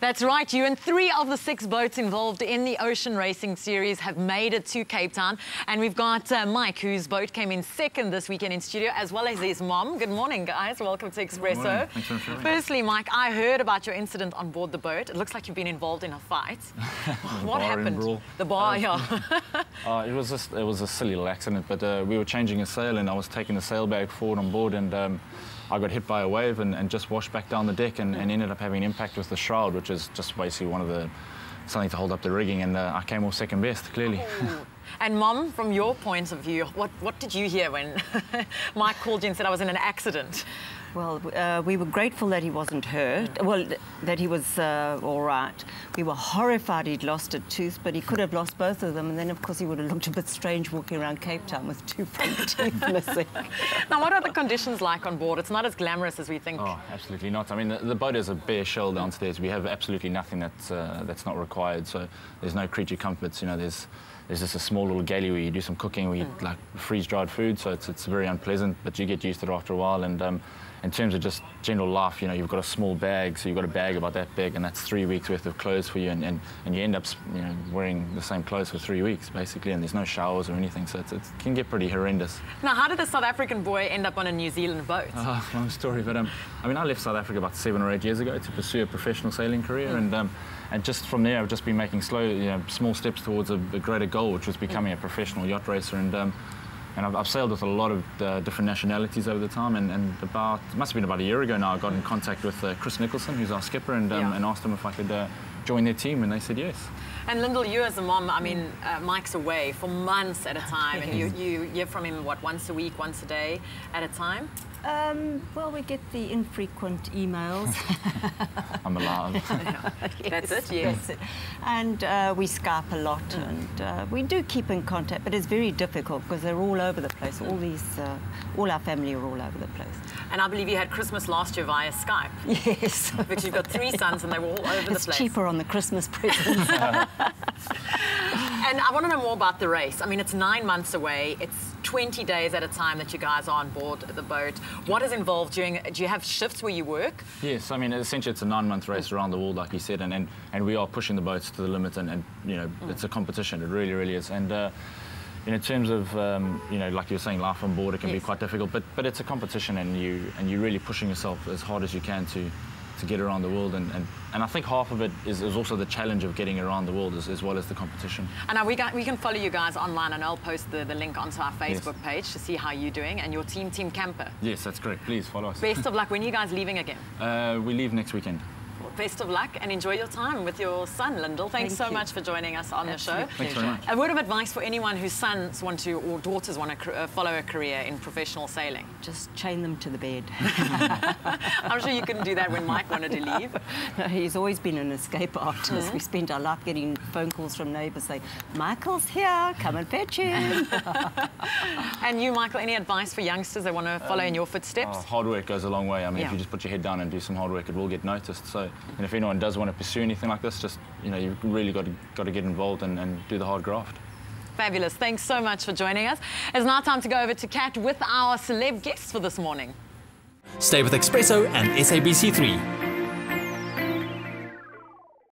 That's right, you and 3 of the 6 boats involved in the Ocean Racing Series have made it to Cape Town. And we've got Mike, whose boat came in second this weekend in studio, as well as his mom. Good morning, guys. Welcome to eXpresso. Thanks for having me. Firstly, Mike, I heard about your incident on board the boat. It looks like you've been involved in a fight. What happened? The bar, yeah. It was a silly little accident, but we were changing a sail and I was taking the sailbag forward on board, and I got hit by a wave and just washed back down the deck and ended up having an impact with the shroud, which is just basically something to hold up the rigging, and I came off second best, clearly. Oh. And Mom, from your point of view, what did you hear when Mike called you and said I was in an accident? Well, we were grateful that he wasn't hurt, well, that he was all right. We were horrified he'd lost a tooth, but he could have lost both of them, and then, of course, he would have looked a bit strange walking around Cape Town with 2 front teeth missing. Now, what are the conditions like on board? It's not as glamorous as we think. Oh, absolutely not. I mean, the boat is a bare shell downstairs. We have absolutely nothing that's not required, so there's no creature comforts. You know, there's just a small little galley where you do some cooking, where you like freeze-dried food, so it's very unpleasant, but you get used to it after a while. And in terms of just general life, you know, you've got a small bag, so you've got a bag about that big, and that's 3 weeks worth of clothes for you, and you end up, you know, wearing the same clothes for 3 weeks basically, and there's no showers or anything, so it can get pretty horrendous. Now, how did the South African boy end up on a New Zealand boat? Long story, but I mean, I left South Africa about 7 or 8 years ago to pursue a professional sailing career, and just from there I've just been making small steps towards a greater goal, which was becoming a professional yacht racer, and I've sailed with a lot of different nationalities over the time, and it must have been about a year ago now, I got in contact with Chris Nicholson, who's our skipper, and asked him if I could join their team, and they said yes. And Lyndall, you as a mom, I mean, Mike's away for months at a time, and you hear from him, what, once a week, once a day at a time? Well, we get the infrequent emails. I'm alive. That's it, yes. That's it. And we Skype a lot, and we do keep in contact, but it's very difficult because they're all over the place. All our family are all over the place. And I believe you had Christmas last year via Skype. Yes. But you've got 3 sons and they were all over the place. It's cheaper on the Christmas presents. And I want to know more about the race. I mean, it's 9 months away. It's 20 days at a time that you guys are on board the boat. What is involved do you have shifts where you work? Yes, I mean, essentially it's a 9-month race around the world, like you said, and we are pushing the boats to the limit, and you know, it's a competition. It really, really is. And in terms of, you know, like you were saying, life on board, it can be quite difficult, but it's a competition, and you're really pushing yourself as hard as you can to get around the world, and I think half of it is also the challenge of getting around the world as well as the competition. And now we can follow you guys online, and I'll post the link onto our Facebook page to see how you're doing, and your Team Camper. Yes, that's correct. Please follow us. Best of luck. When are you guys leaving again? We leave next weekend. Best of luck, and enjoy your time with your son, Lyndall. Thanks so much for joining us on the show. Thanks very much. A word of advice for anyone whose sons want to, or daughters want to follow a career in professional sailing? Just chain them to the bed. I'm sure you couldn't do that when Mike wanted to leave. No, he's always been an escape artist. We spent our life getting phone calls from neighbours saying, Michael's here, come and fetch him. And you, Michael, any advice for youngsters that want to follow in your footsteps? Hard work goes a long way. I mean, if you just put your head down and do some hard work, it will get noticed. So, and if anyone does want to pursue anything like this, just, you know, you've really got to get involved and do the hard graft. Fabulous. Thanks so much for joining us. It's now time to go over to Kat with our celeb guests for this morning. Stay with eXpresso and SABC3.